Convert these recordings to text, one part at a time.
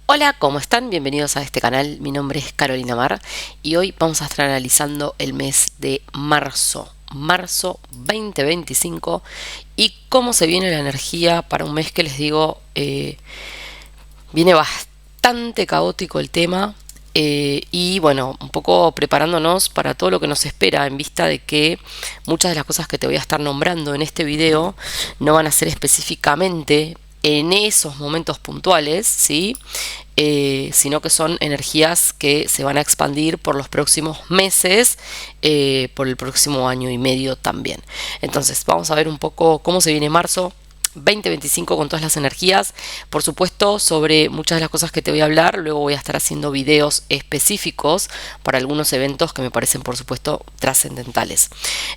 Hola, ¿cómo están? Bienvenidos a este canal. Mi nombre es Carolina Mar y hoy vamos a estar analizando el mes de marzo 2025 y cómo se viene la energía para un mes que les digo, viene bastante caótico el tema. Y bueno, un poco preparándonos para todo lo que nos espera en vista de que muchas de las cosas que te voy a estar nombrando en este video no van a ser específicamente en esos momentos puntuales, ¿sí? Sino que son energías que se van a expandir por los próximos meses, por el próximo año y medio también. Entonces, vamos a ver un poco cómo se viene marzo 2025 con todas las energías. Por supuesto, sobre muchas de las cosas que te voy a hablar, luego voy a estar haciendo videos específicos para algunos eventos que me parecen, por supuesto, trascendentales.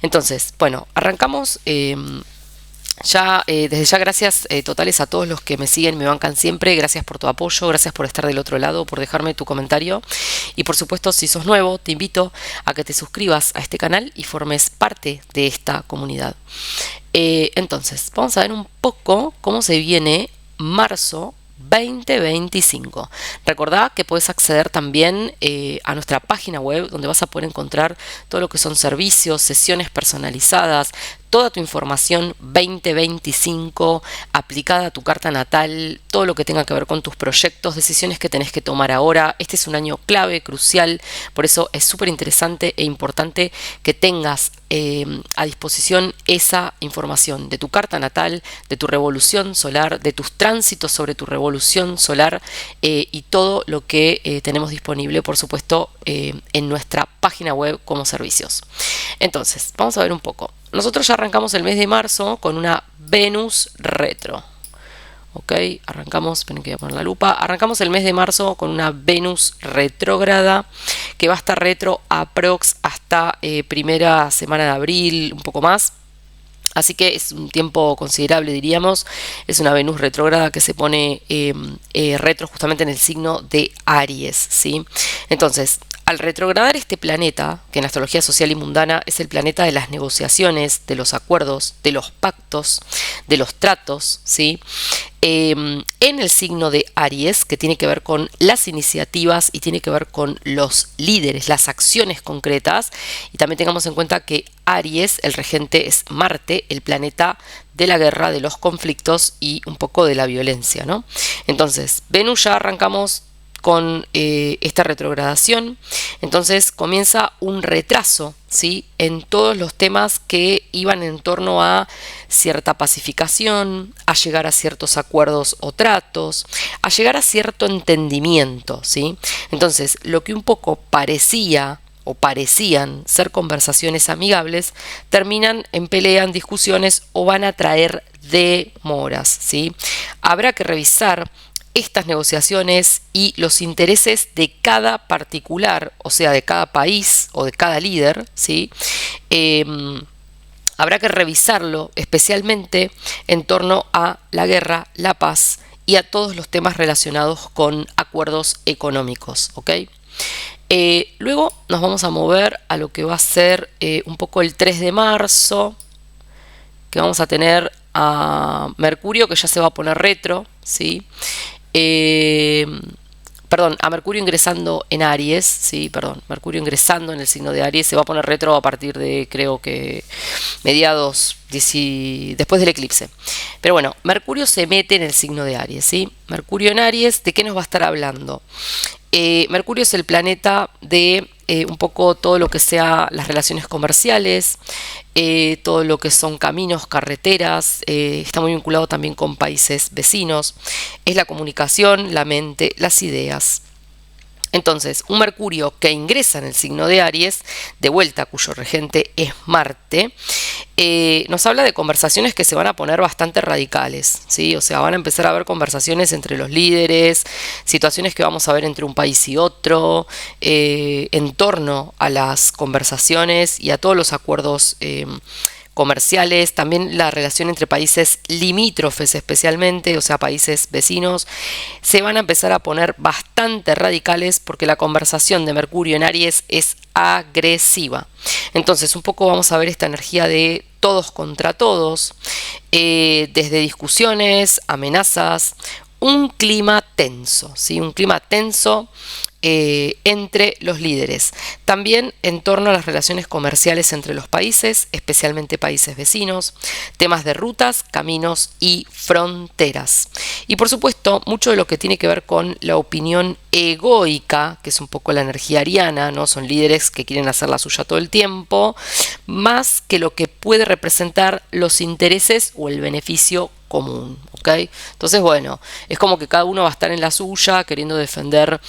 Entonces, bueno, arrancamos. Desde ya gracias totales a todos los que me siguen, me bancan siempre, gracias por tu apoyo, gracias por estar del otro lado, por dejarme tu comentario y por supuesto si sos nuevo te invito a que te suscribas a este canal y formes parte de esta comunidad. Entonces, vamos a ver un poco cómo se viene marzo 2025. Recordá que puedes acceder también a nuestra página web donde vas a poder encontrar todo lo que son servicios, sesiones personalizadas, toda tu información 2025 aplicada a tu carta natal, todo lo que tenga que ver con tus proyectos, decisiones que tenés que tomar ahora. Este es un año clave, crucial, por eso es súper interesante e importante que tengas a disposición esa información de tu carta natal, de tu revolución solar, de tus tránsitos sobre tu revolución solar y todo lo que tenemos disponible, por supuesto, en nuestra página web como servicios. Entonces, vamos a ver un poco. Nosotros ya arrancamos el mes de marzo con una Venus retro. Ok, arrancamos, esperen que voy a poner la lupa. Arrancamos el mes de marzo con una Venus retrógrada que va a estar retro aprox hasta primera semana de abril, un poco más. Así que es un tiempo considerable, diríamos. Es una Venus retrógrada que se pone retro justamente en el signo de Aries, ¿sí? Entonces, al retrogradar este planeta, que en astrología social y mundana es el planeta de las negociaciones, de los acuerdos, de los pactos, de los tratos, ¿sí? En el signo de Aries, que tiene que ver con las iniciativas y tiene que ver con los líderes, las acciones concretas. Y también tengamos en cuenta que Aries, el regente, es Marte, el planeta de la guerra, de los conflictos y un poco de la violencia, ¿no? Entonces, Venus ya arrancamos con esta retrogradación, entonces comienza un retraso, ¿sí? En todos los temas que iban en torno a cierta pacificación, a llegar a ciertos acuerdos o tratos, a llegar a cierto entendimiento, ¿sí? Entonces, lo que un poco parecía o parecían ser conversaciones amigables, terminan en pelea, en discusiones o van a traer demoras, ¿sí? Habrá que revisar estas negociaciones y los intereses de cada particular, o sea, de cada país o de cada líder, ¿sí? Habrá que revisarlo especialmente en torno a la guerra, la paz y a todos los temas relacionados con acuerdos económicos, ¿ok? Luego nos vamos a mover a lo que va a ser un poco el 3 de marzo, que vamos a tener a Mercurio que ya se va a poner retro, ¿sí? Perdón, a Mercurio ingresando en Aries, sí, perdón, Mercurio ingresando en el signo de Aries, se va a poner retro a partir de, creo que mediados, después del eclipse. Pero bueno, Mercurio se mete en el signo de Aries, ¿sí? Mercurio en Aries, ¿de qué nos va a estar hablando? Mercurio es el planeta de un poco todo lo que sea las relaciones comerciales, todo lo que son caminos, carreteras, está muy vinculado también con países vecinos, es la comunicación, la mente, las ideas. Entonces, un Mercurio que ingresa en el signo de Aries, de vuelta cuyo regente es Marte, nos habla de conversaciones que se van a poner bastante radicales, ¿sí? O sea, van a empezar a haber conversaciones entre los líderes, situaciones que vamos a ver entre un país y otro, en torno a las conversaciones y a todos los acuerdos comerciales, también la relación entre países limítrofes especialmente, o sea, países vecinos, se van a empezar a poner bastante radicales porque la conversación de Mercurio en Aries es agresiva. Entonces, un poco vamos a ver esta energía de todos contra todos, desde discusiones, amenazas un clima tenso, ¿sí? Un clima tenso entre los líderes. También en torno a las relaciones comerciales entre los países, especialmente países vecinos, temas de rutas, caminos y fronteras. Y por supuesto, mucho de lo que tiene que ver con la opinión egoica, que es un poco la energía ariana, ¿no? Son líderes que quieren hacer la suya todo el tiempo, más que lo que puede representar los intereses o el beneficio común, ¿ok? Entonces, bueno, es como que cada uno va a estar en la suya queriendo defender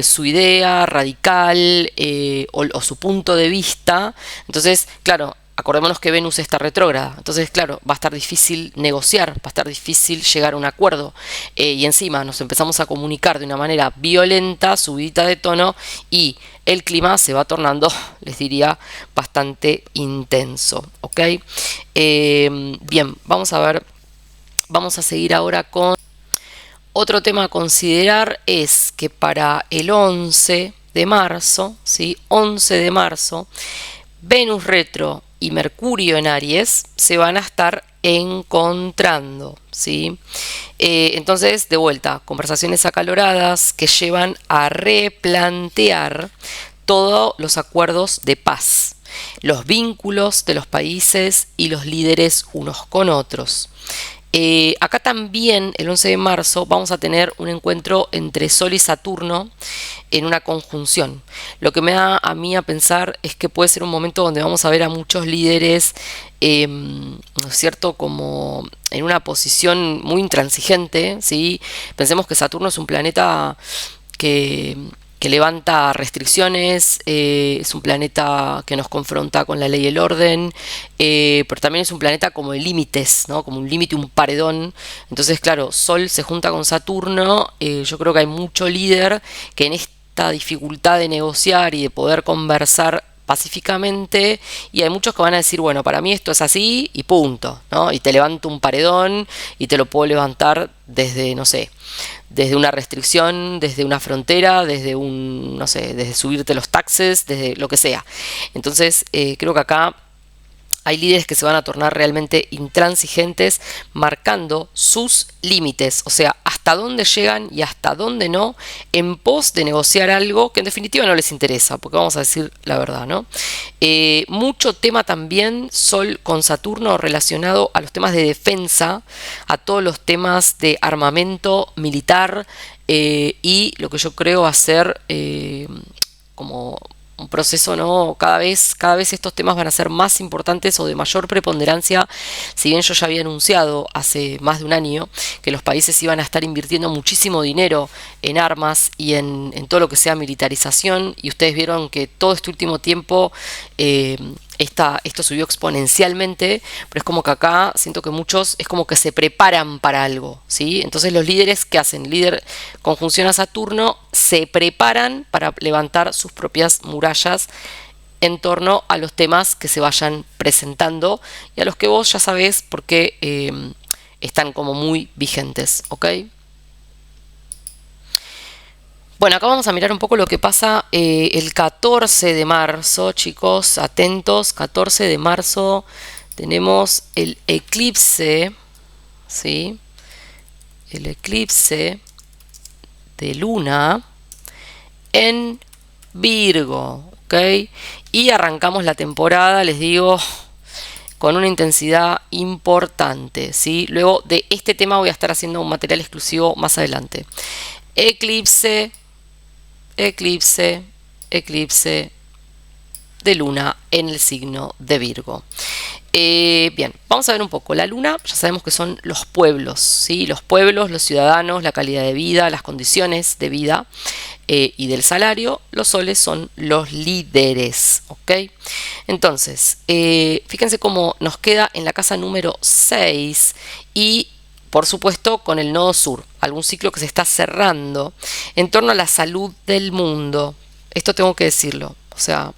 su idea radical o su punto de vista. Entonces, claro, acordémonos que Venus está retrógrada, entonces claro, va a estar difícil negociar, va a estar difícil llegar a un acuerdo y encima nos empezamos a comunicar de una manera violenta, subidita de tono y el clima se va tornando, les diría, bastante intenso, ¿ok? Bien, vamos a ver, vamos a seguir ahora con otro tema a considerar es que para el 11 de marzo, ¿sí? 11 de marzo, Venus retro y Mercurio en Aries se van a estar encontrando, ¿sí? Entonces, de vuelta, conversaciones acaloradas que llevan a replantear todos los acuerdos de paz, los vínculos de los países y los líderes unos con otros. Acá también, el 11 de marzo, vamos a tener un encuentro entre Sol y Saturno en una conjunción. Lo que me da a mí a pensar es que puede ser un momento donde vamos a ver a muchos líderes, ¿no es cierto?, como en una posición muy intransigente, ¿sí? Pensemos que Saturno es un planeta que levanta restricciones, es un planeta que nos confronta con la ley y el orden, pero también es un planeta como de límites, ¿no? Como un límite, un paredón. Entonces, claro, Sol se junta con Saturno, yo creo que hay mucho líder que en esta dificultad de negociar y de poder conversar pacíficamente, y hay muchos que van a decir, bueno, para mí esto es así y punto, ¿no? Y te levanto un paredón y te lo puedo levantar desde, no sé, desde una restricción, desde una frontera, desde un, no sé, desde subirte los taxes, desde lo que sea. Entonces, creo que acá hay líderes que se van a tornar realmente intransigentes, marcando sus límites, o sea, hasta dónde llegan y hasta dónde no, en pos de negociar algo que en definitiva no les interesa, porque vamos a decir la verdad, ¿no? Mucho tema también, Sol con Saturno, relacionado a los temas de defensa, a todos los temas de armamento militar y lo que yo creo va a ser como un proceso, ¿no? Cada vez estos temas van a ser más importantes o de mayor preponderancia. Si bien yo ya había anunciado hace más de un año que los países iban a estar invirtiendo muchísimo dinero en armas y en todo lo que sea militarización, y ustedes vieron que todo este último tiempo esto subió exponencialmente, pero es como que acá siento que muchos es como que se preparan para algo, ¿sí? Entonces los líderes que hacen líder conjunción a Saturno se preparan para levantar sus propias murallas en torno a los temas que se vayan presentando y a los que vos ya sabés porque están como muy vigentes, ¿ok? Bueno, acá vamos a mirar un poco lo que pasa el 14 de marzo, chicos, atentos, 14 de marzo tenemos el eclipse, ¿sí? El eclipse de luna en Virgo, ¿ok? Y arrancamos la temporada, les digo, con una intensidad importante, ¿sí? Luego de este tema voy a estar haciendo un material exclusivo más adelante. Eclipse de luna en el signo de Virgo. Bien, vamos a ver un poco. La luna, ya sabemos que son los pueblos, ¿sí? Los pueblos, los ciudadanos, la calidad de vida, las condiciones de vida y del salario. Los soles son los líderes, ¿ok? Entonces, fíjense cómo nos queda en la casa número 6 y por supuesto con el nodo sur, algún ciclo que se está cerrando en torno a la salud del mundo. Esto tengo que decirlo, o sea,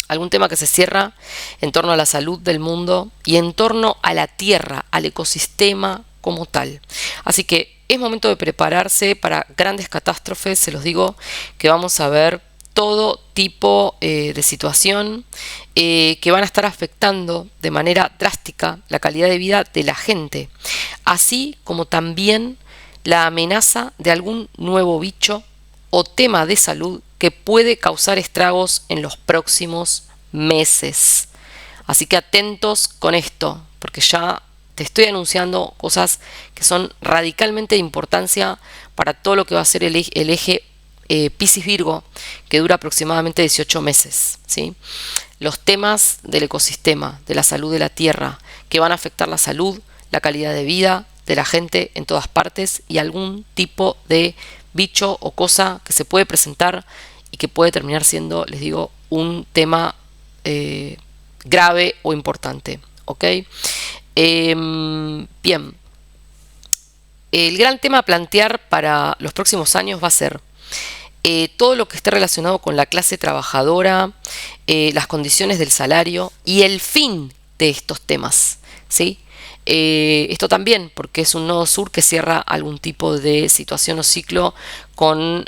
algún tema que se cierra en torno a la salud del mundo y en torno a la tierra, al ecosistema como tal. Así que es momento de prepararse para grandes catástrofes, se los digo, que vamos a ver todo tipo de situación que van a estar afectando de manera drástica la calidad de vida de la gente, así como también la amenaza de algún nuevo bicho o tema de salud que puede causar estragos en los próximos meses. Así que atentos con esto, porque ya te estoy anunciando cosas que son radicalmente de importancia para todo lo que va a ser el eje Piscis-Virgo, que dura aproximadamente 18 meses, ¿sí? Los temas del ecosistema, de la salud de la tierra, que van a afectar la salud, la calidad de vida de la gente en todas partes y algún tipo de bicho o cosa que se puede presentar y que puede terminar siendo, les digo, un tema grave o importante, ¿ok? Bien, el gran tema a plantear para los próximos años va a ser todo lo que esté relacionado con la clase trabajadora, las condiciones del salario y el fin de estos temas, ¿sí? Esto también porque es un nodo sur que cierra algún tipo de situación o ciclo con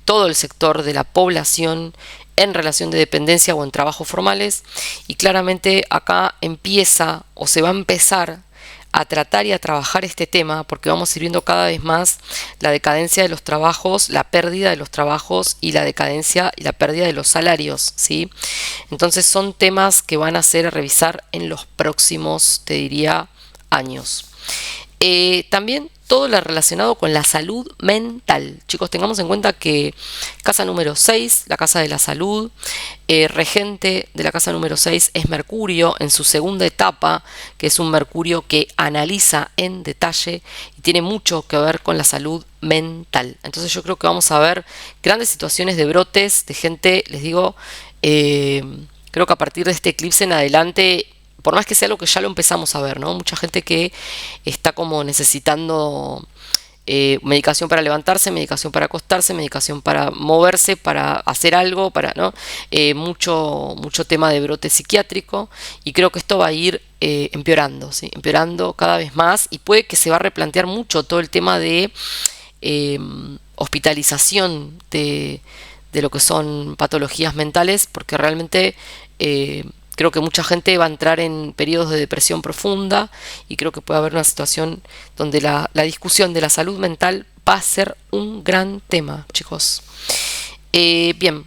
todo el sector de la población en relación de dependencia o en trabajos formales, y claramente acá empieza o se va a empezar a tratar y a trabajar este tema porque vamos a ir viendo cada vez más la decadencia de los trabajos, la pérdida de los trabajos y la decadencia y la pérdida de los salarios, ¿sí? Entonces son temas que van a ser a revisar en los próximos, te diría, años. También todo lo relacionado con la salud mental. Chicos, tengamos en cuenta que casa número 6, la casa de la salud, regente de la casa número 6 es Mercurio en su segunda etapa, que es un Mercurio que analiza en detalle y tiene mucho que ver con la salud mental. Entonces yo creo que vamos a ver grandes situaciones de brotes de gente, les digo, creo que a partir de este eclipse en adelante, por más que sea algo que ya lo empezamos a ver, ¿no? Mucha gente que está como necesitando medicación para levantarse, medicación para acostarse, medicación para moverse, para hacer algo, para, ¿no? Mucho tema de brote psiquiátrico, y creo que esto va a ir empeorando, ¿sí? Empeorando cada vez más, y puede que se va a replantear mucho todo el tema de hospitalización de lo que son patologías mentales, porque realmente creo que mucha gente va a entrar en periodos de depresión profunda, y creo que puede haber una situación donde la discusión de la salud mental va a ser un gran tema, chicos. Bien,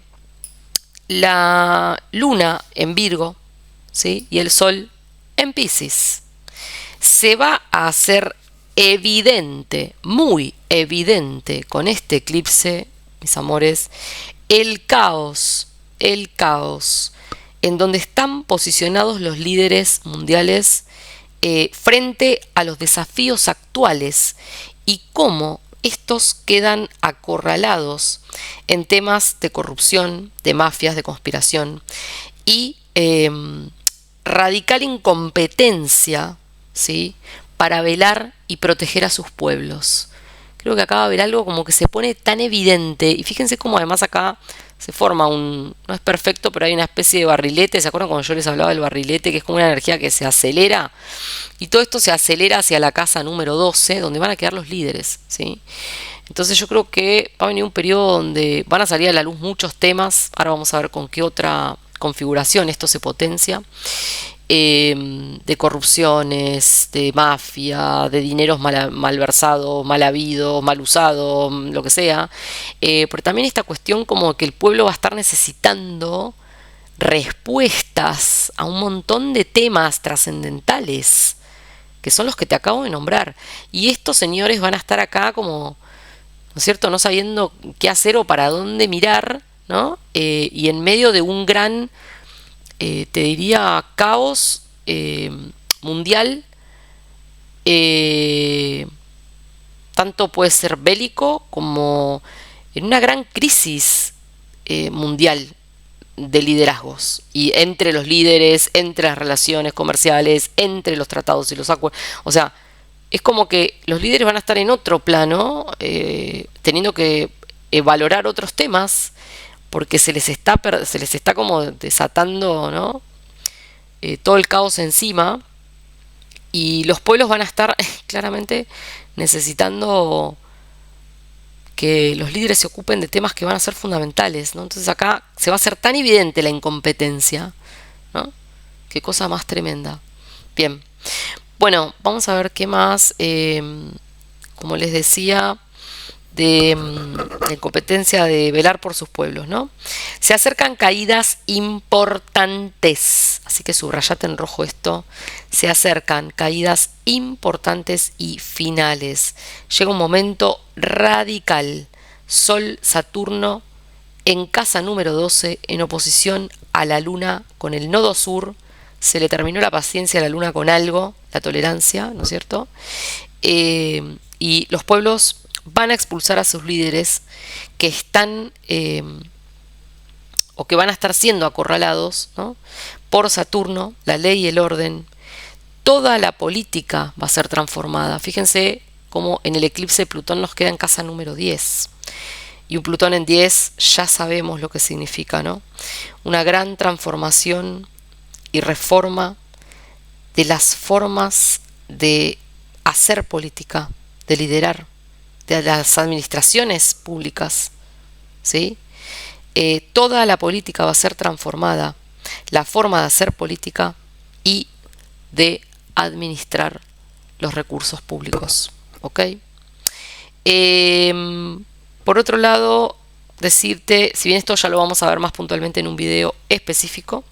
la luna en Virgo, ¿sí? Y el sol en Piscis. Se va a hacer evidente, muy evidente con este eclipse, mis amores, el caos en donde están posicionados los líderes mundiales frente a los desafíos actuales y cómo estos quedan acorralados en temas de corrupción, de mafias, de conspiración y radical incompetencia, ¿sí?, para velar y proteger a sus pueblos. Creo que acá va a haber algo como que se pone tan evidente, y fíjense cómo además acá se forma no es perfecto, pero hay una especie de barrilete. ¿Se acuerdan cuando yo les hablaba del barrilete? Que es como una energía que se acelera, y todo esto se acelera hacia la casa número 12, donde van a quedar los líderes, ¿sí? Entonces yo creo que va a venir un periodo donde van a salir a la luz muchos temas. Ahora vamos a ver con qué otra configuración esto se potencia. De corrupciones, de mafia, de dineros malversados, mal habidos, mal usados, lo que sea. Pero también esta cuestión como que el pueblo va a estar necesitando respuestas a un montón de temas trascendentales, que son los que te acabo de nombrar. Y estos señores van a estar acá como, ¿no es cierto?, no sabiendo qué hacer o para dónde mirar, ¿no? Y en medio de un gran, te diría, caos mundial, tanto puede ser bélico como en una gran crisis mundial de liderazgos, y entre los líderes, entre las relaciones comerciales, entre los tratados y los acuerdos. O sea, es como que los líderes van a estar en otro plano, teniendo que valorar otros temas, porque se les está como desatando, ¿no?, todo el caos encima, y los pueblos van a estar claramente necesitando que los líderes se ocupen de temas que van a ser fundamentales, ¿no? Entonces acá se va a hacer tan evidente la incompetencia, ¿no? Qué cosa más tremenda. Bien, bueno, vamos a ver qué más como les decía, de competencia de velar por sus pueblos, ¿no? Se acercan caídas importantes, así que subrayate en rojo esto. Se acercan caídas importantes y finales. Llega un momento radical. Sol, Saturno en casa número 12, en oposición a la Luna con el nodo sur. Se le terminó la paciencia a la Luna con algo, la tolerancia, ¿no es cierto? Y los pueblos van a expulsar a sus líderes que están o que van a estar siendo acorralados, ¿no?, por Saturno, la ley y el orden. Toda la política va a ser transformada. Fíjense cómo en el eclipse Plutón nos queda en casa número 10. Y un Plutón en 10 ya sabemos lo que significa, ¿no? Una gran transformación y reforma de las formas de hacer política, de liderar, de las administraciones públicas, ¿sí? Toda la política va a ser transformada, la forma de hacer política y de administrar los recursos públicos, ¿ok? Por otro lado, decirte, si bien esto ya lo vamos a ver más puntualmente en un video específico,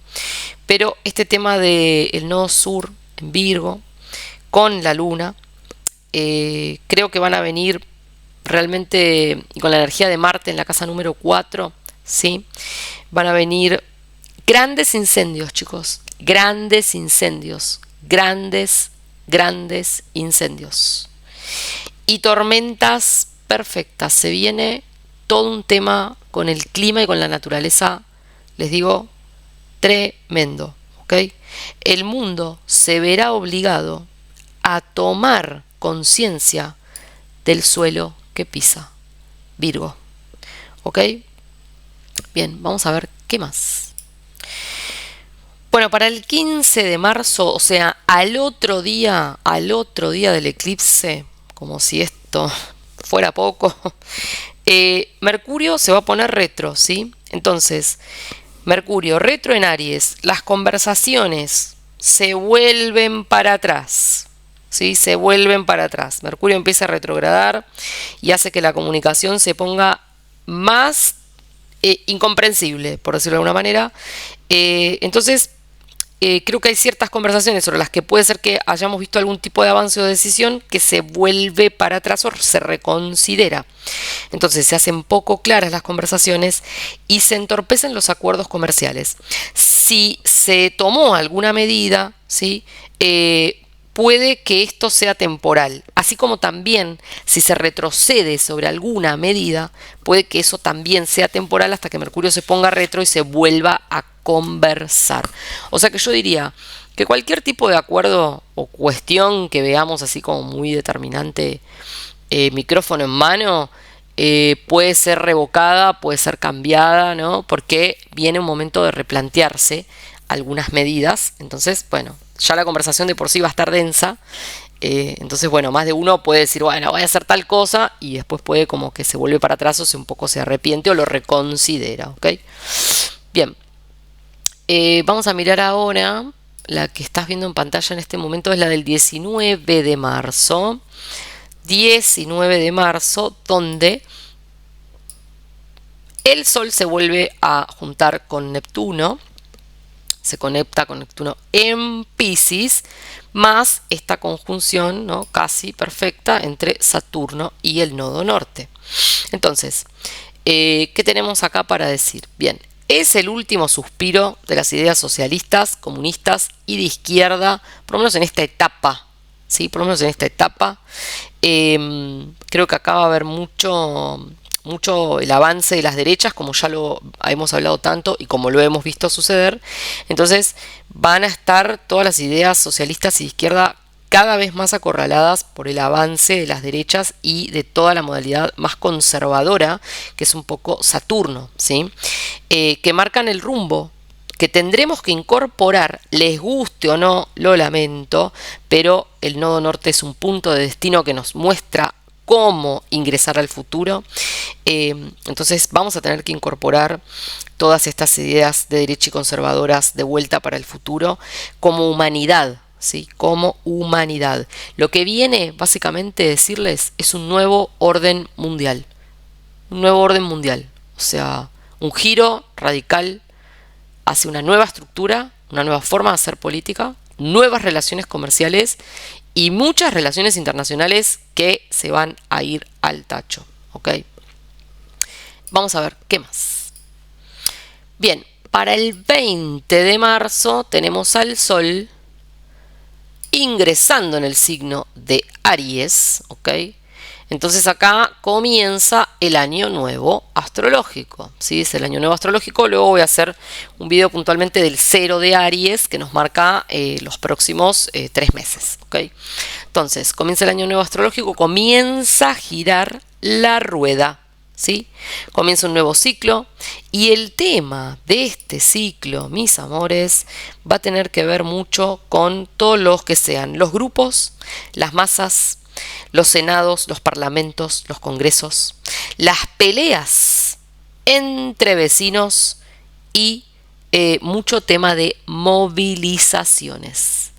pero este tema del nodo sur en Virgo con la Luna, creo que van a venir realmente, y con la energía de Marte en la casa número 4, ¿sí?, van a venir grandes incendios, chicos, grandes incendios, grandes incendios y tormentas perfectas. Se viene todo un tema con el clima y con la naturaleza, les digo, tremendo, ¿ok? El mundo se verá obligado a tomar conciencia del suelo que pisa. Virgo, ¿ok? Bien, vamos a ver qué más. Bueno, para el 15 de marzo, o sea, al otro día del eclipse, como si esto fuera poco, Mercurio se va a poner retro, ¿sí? Entonces, Mercurio retro en Aries, las conversaciones se vuelven para atrás, ¿sí? Se vuelven para atrás. Mercurio empieza a retrogradar y hace que la comunicación se ponga más incomprensible, por decirlo de alguna manera. Entonces, creo que hay ciertas conversaciones sobre las que puede ser que hayamos visto algún tipo de avance o decisión que se vuelve para atrás o se reconsidera. Entonces se hacen poco claras las conversaciones y se entorpecen los acuerdos comerciales. Si se tomó alguna medida, ¿sí?, puede que esto sea temporal, así como también si se retrocede sobre alguna medida, puede que eso también sea temporal hasta que Mercurio se ponga retro y se vuelva a conversar. O sea que yo diría que cualquier tipo de acuerdo o cuestión que veamos así como muy determinante, micrófono en mano, puede ser revocada, puede ser cambiada, ¿no?, porque viene un momento de replantearse algunas medidas. Entonces, bueno, ya la conversación de por sí va a estar densa, entonces, bueno, más de uno puede decir, bueno, voy a hacer tal cosa, y después puede como que se vuelve para atrás o un poco se arrepiente o lo reconsidera, ¿ok? Bien, vamos a mirar ahora, la que estás viendo en pantalla en este momento es la del 19 de marzo, 19 de marzo, donde el Sol se vuelve a juntar con Neptuno, se conecta con Neptuno en Piscis, más esta conjunción, ¿no?, casi perfecta entre Saturno y el nodo norte. Entonces, ¿qué tenemos acá para decir? Bien, es el último suspiro de las ideas socialistas, comunistas y de izquierda, por lo menos en esta etapa, ¿sí? Por lo menos en esta etapa. Creo que acá va a haber mucho el avance de las derechas, como ya lo hemos hablado tanto y como lo hemos visto suceder. Entonces van a estar todas las ideas socialistas y de izquierda cada vez más acorraladas por el avance de las derechas y de toda la modalidad más conservadora, que es un poco Saturno, ¿sí?, que marcan el rumbo que tendremos que incorporar, les guste o no, lo lamento, pero el nodo norte es un punto de destino que nos muestra cómo ingresar al futuro. Entonces vamos a tener que incorporar todas estas ideas de derecha y conservadoras de vuelta para el futuro como humanidad, ¿sí? Como humanidad. Lo que viene, básicamente, decirles es un nuevo orden mundial. Un nuevo orden mundial. O sea, un giro radical hacia una nueva estructura, una nueva forma de hacer política, nuevas relaciones comerciales y muchas relaciones internacionales que se van a ir al tacho. ¿Ok? Vamos a ver qué más. Bien, para el 20 de marzo tenemos al Sol ingresando en el signo de Aries, ¿ok? Entonces acá comienza el año nuevo astrológico, ¿sí? Es el año nuevo astrológico. Luego voy a hacer un video puntualmente del cero de Aries que nos marca los próximos 3 meses, ¿ok? Entonces, comienza el año nuevo astrológico, comienza a girar la rueda, ¿sí? Comienza un nuevo ciclo y el tema de este ciclo, mis amores, va a tener que ver mucho con todos los que sean los grupos, las masas, los senados, los parlamentos, los congresos, las peleas entre vecinos y mucho tema de movilizaciones.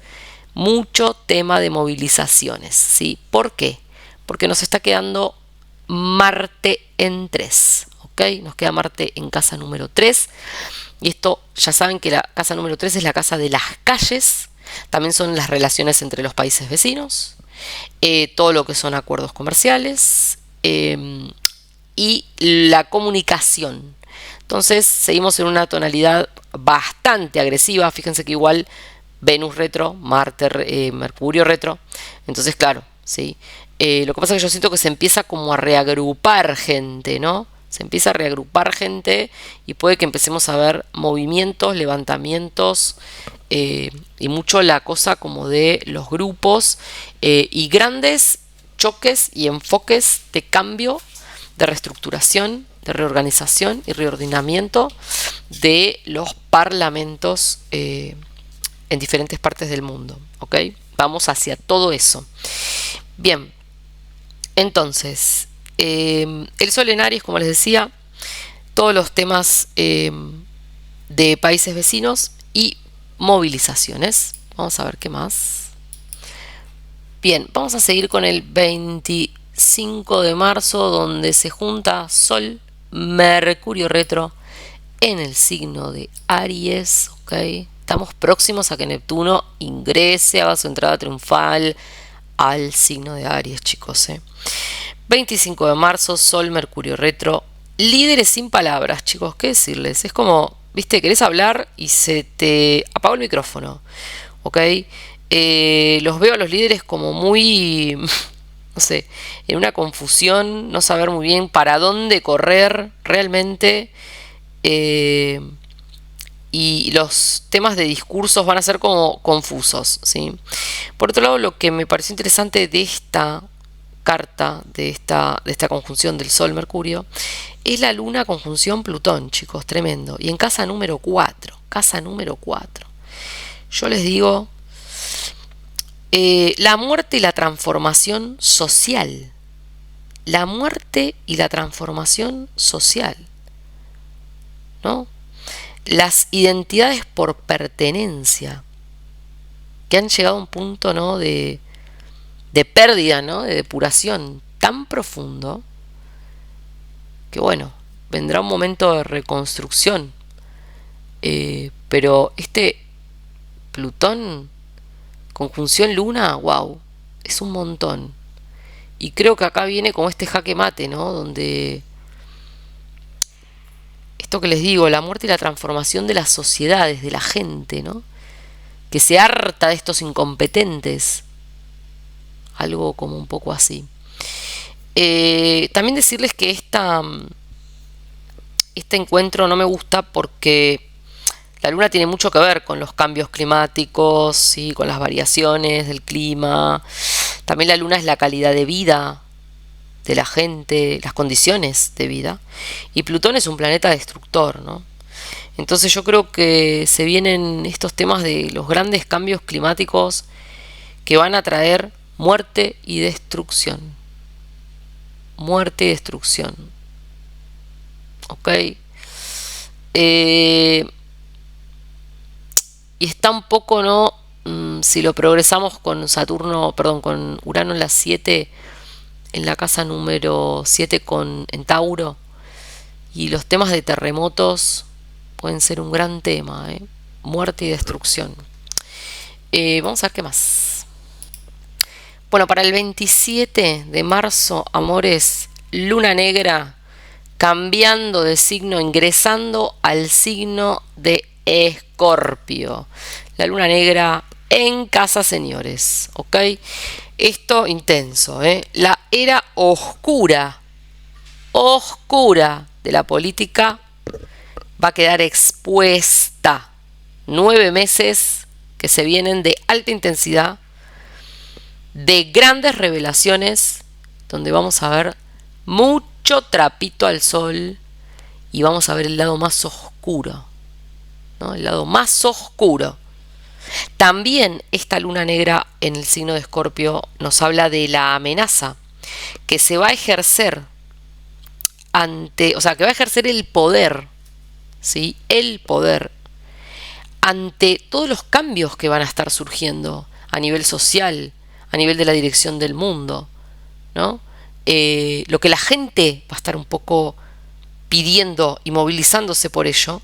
Mucho tema de movilizaciones, ¿sí? ¿Por qué? Porque nos está quedando Marte en 3, ¿ok? Nos queda Marte en casa número 3. Y esto, ya saben que la casa número 3 es la casa de las calles. También son las relaciones entre los países vecinos. Todo lo que son acuerdos comerciales. Y la comunicación. Entonces, seguimos en una tonalidad bastante agresiva. Fíjense que igual Venus retro, Marte, Mercurio retro. Entonces, claro, ¿sí? Lo que pasa es que yo siento que se empieza como a reagrupar gente, ¿no? Se empieza a reagrupar gente y puede que empecemos a ver movimientos, levantamientos y mucho la cosa como de los grupos y grandes choques y enfoques de cambio, de reestructuración, de reorganización y reordenamiento de los parlamentos en diferentes partes del mundo, ¿ok? Vamos hacia todo eso. Bien, entonces, el Sol en Aries, como les decía, todos los temas de países vecinos y movilizaciones. Vamos a ver qué más. Bien, vamos a seguir con el 25 de marzo, donde se junta Sol, Mercurio retro en el signo de Aries, ¿ok? Estamos próximos a que Neptuno ingrese, haga su entrada triunfal al signo de Aries, chicos. 25 de marzo, Sol, Mercurio retro. Líderes sin palabras, chicos, ¿qué decirles? Es como, viste, querés hablar y se te apaga el micrófono, ¿ok? Los veo a los líderes como muy, no sé, en una confusión, no saber muy bien para dónde correr realmente. Y los temas de discursos van a ser como confusos, ¿sí? Por otro lado, lo que me pareció interesante de esta carta, de esta conjunción del Sol Mercurio, es la Luna conjunción Plutón, chicos, tremendo. Y en casa número 4, yo les digo, la muerte y la transformación social. La muerte y la transformación social, ¿no? Las identidades por pertenencia que han llegado a un punto, ¿no? de pérdida, ¿no? De depuración tan profundo que, bueno, vendrá un momento de reconstrucción, pero este Plutón conjunción Luna, wow, es un montón. Y creo que acá viene como este jaque mate, ¿no? Donde esto que les digo, la muerte y la transformación de las sociedades, de la gente, ¿no? Que se harta de estos incompetentes. Algo como un poco así. También decirles que este encuentro no me gusta porque la Luna tiene mucho que ver con los cambios climáticos, ¿sí? Con las variaciones del clima. También la Luna es la calidad de vida de la gente, las condiciones de vida. Y Plutón es un planeta destructor, ¿no? Entonces yo creo que se vienen estos temas de los grandes cambios climáticos que van a traer muerte y destrucción. Muerte y destrucción. ¿Ok? Y está un poco, ¿no? si lo progresamos con Saturno, perdón, con Urano en la 7, en la casa número 7 en Tauro, y los temas de terremotos pueden ser un gran tema, ¿eh? Muerte y destrucción. Vamos a ver qué más. Bueno, para el 27 de marzo, amores, luna negra, cambiando de signo, ingresando al signo de Escorpio. La luna negra en casa, señores, ¿ok? Esto intenso, ¿eh? La era oscura de la política va a quedar expuesta. 9 meses que se vienen de alta intensidad, de grandes revelaciones, donde vamos a ver mucho trapito al sol y vamos a ver el lado más oscuro, ¿no? El lado más oscuro. También esta luna negra en el signo de Escorpio nos habla de la amenaza que se va a ejercer que va a ejercer el poder, ¿sí? El poder ante todos los cambios que van a estar surgiendo a nivel social, a nivel de la dirección del mundo, ¿no? Lo que la gente va a estar un poco pidiendo y movilizándose por ello,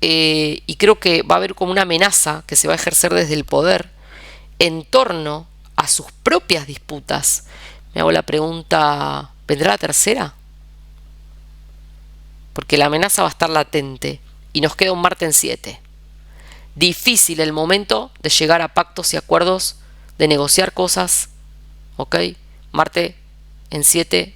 y creo que va a haber como una amenaza que se va a ejercer desde el poder en torno a sus propias disputas. Me hago la pregunta, ¿vendrá la tercera? Porque la amenaza va a estar latente y nos queda un Marte en 7. Difícil el momento de llegar a pactos y acuerdos, de negociar cosas, ¿ok? Marte en 7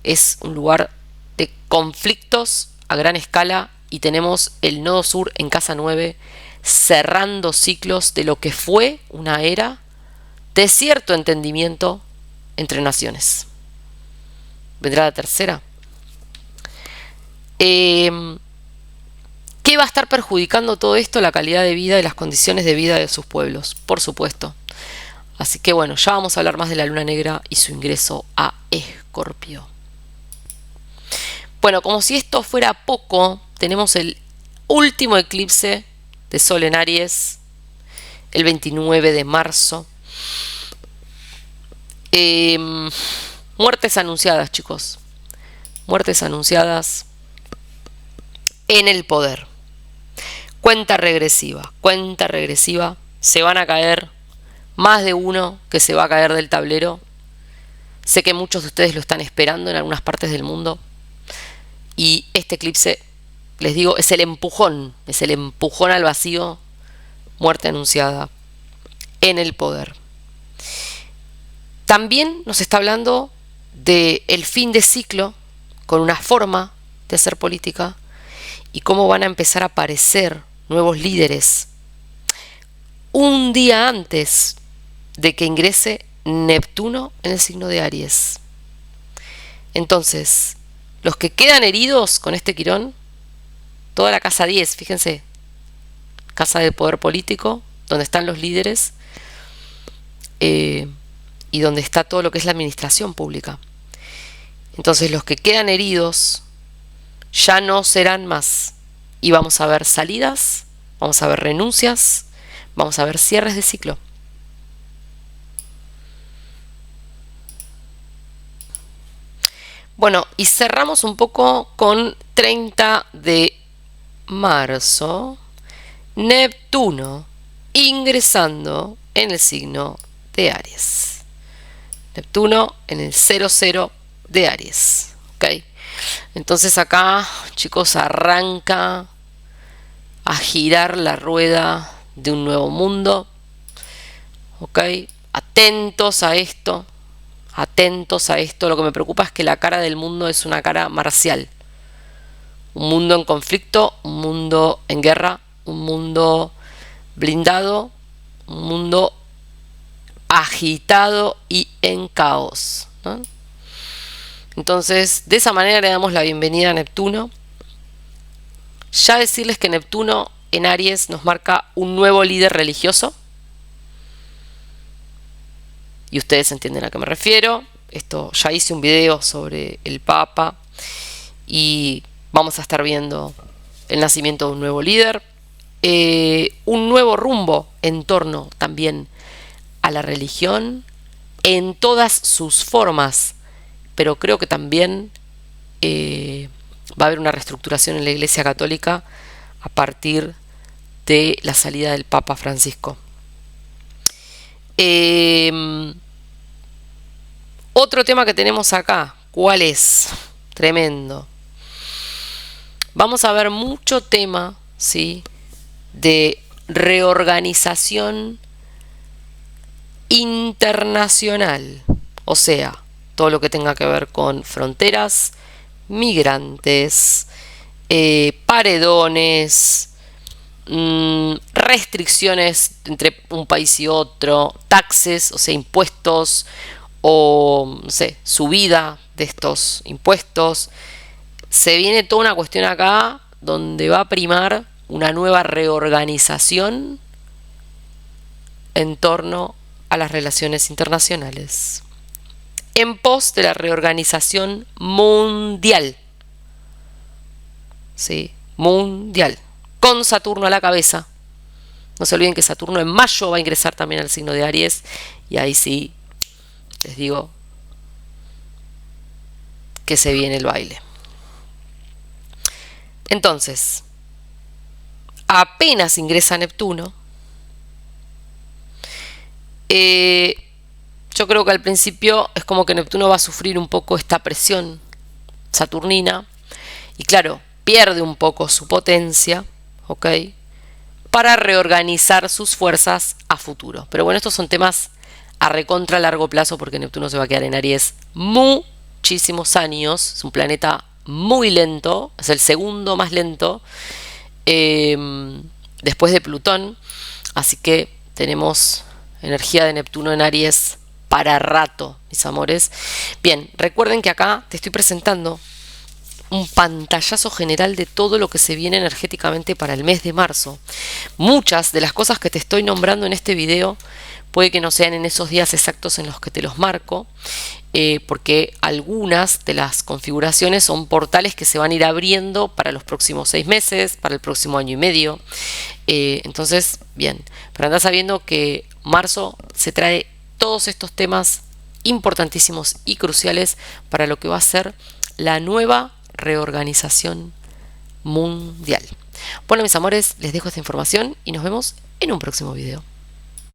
es un lugar de conflictos a gran escala y tenemos el nodo sur en casa 9 cerrando ciclos de lo que fue una era de cierto entendimiento entre naciones. ¿Vendrá la tercera? ¿Qué va a estar perjudicando todo esto? La calidad de vida y las condiciones de vida de sus pueblos, por supuesto. Así que bueno, ya vamos a hablar más de la luna negra y su ingreso a Escorpio. Bueno, como si esto fuera poco, tenemos el último eclipse de Sol en Aries, el 29 de marzo. Muertes anunciadas, chicos. Muertes anunciadas en el poder. Cuenta regresiva. Se van a caer más de uno que se va a caer del tablero. Sé que muchos de ustedes lo están esperando en algunas partes del mundo. Y este eclipse, les digo, es el empujón al vacío. Muerte anunciada en el poder. También nos está hablando del fin de ciclo con una forma de hacer política y cómo van a empezar a aparecer nuevos líderes un día antes de que ingrese Neptuno en el signo de Aries. Entonces, los que quedan heridos con este quirón, toda la casa 10, fíjense, casa de poder político, donde están los líderes, y donde está todo lo que es la administración pública. Entonces los que quedan heridos ya no serán más. Y vamos a ver salidas, vamos a ver renuncias, vamos a ver cierres de ciclo. Bueno, y cerramos un poco con 30 de marzo, Neptuno ingresando en el signo de Aries. Neptuno en el 00 de Aries. ¿Ok? Entonces acá, chicos, arranca a girar la rueda de un nuevo mundo. ¿Ok? Atentos a esto. Lo que me preocupa es que la cara del mundo es una cara marcial. Un mundo en conflicto, un mundo en guerra, un mundo blindado, un mundo agitado y en caos, ¿no? Entonces, de esa manera le damos la bienvenida a Neptuno. Ya decirles que Neptuno en Aries nos marca un nuevo líder religioso. Y ustedes entienden a qué me refiero. Esto ya hice un video sobre el Papa. Y vamos a estar viendo el nacimiento de un nuevo líder. un nuevo rumbo en torno también a la religión en todas sus formas, pero creo que también va a haber una reestructuración en la Iglesia Católica a partir de la salida del Papa Francisco. Otro tema que tenemos acá, ¿cuál es? Tremendo. Vamos a ver mucho tema, ¿sí?, de reorganización internacional, o sea, todo lo que tenga que ver con fronteras, migrantes, paredones, restricciones entre un país y otro, taxes, o sea, impuestos, o no sé, subida de estos impuestos. Se viene toda una cuestión acá donde va a primar una nueva reorganización en torno a las relaciones internacionales, en pos de la reorganización mundial. ¿Sí? Mundial. Con Saturno a la cabeza. No se olviden que Saturno en mayo va a ingresar también al signo de Aries. Y ahí sí, les digo que se viene el baile. Entonces, apenas ingresa Neptuno, yo creo que al principio es como que Neptuno va a sufrir un poco esta presión saturnina y claro, pierde un poco su potencia, ¿ok?, para reorganizar sus fuerzas a futuro. Pero bueno, estos son temas a recontra largo plazo porque Neptuno se va a quedar en Aries muchísimos años. Es un planeta muy lento, es el segundo más lento después de Plutón, así que tenemos energía de Neptuno en Aries para rato, mis amores. Bien, recuerden que acá te estoy presentando un pantallazo general de todo lo que se viene energéticamente para el mes de marzo. Muchas de las cosas que te estoy nombrando en este video puede que no sean en esos días exactos en los que te los marco, porque algunas de las configuraciones son portales que se van a ir abriendo para los próximos 6 meses, para el próximo año y medio. Entonces, bien, pero andá sabiendo que marzo se trae todos estos temas importantísimos y cruciales para lo que va a ser la nueva reorganización mundial. Bueno, mis amores, les dejo esta información y nos vemos en un próximo video.